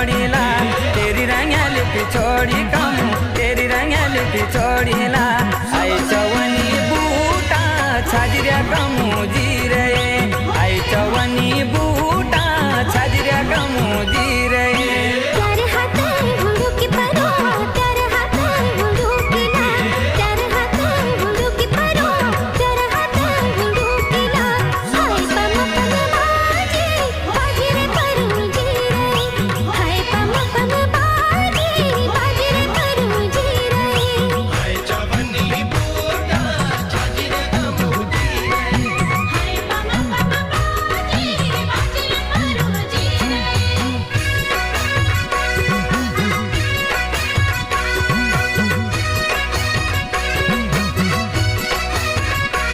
छोड़ीला तेरी रंगली पिछोड़ी कमु तेरी रंगली पिछोड़ीला आई चवनी बूटा छाजिया कमु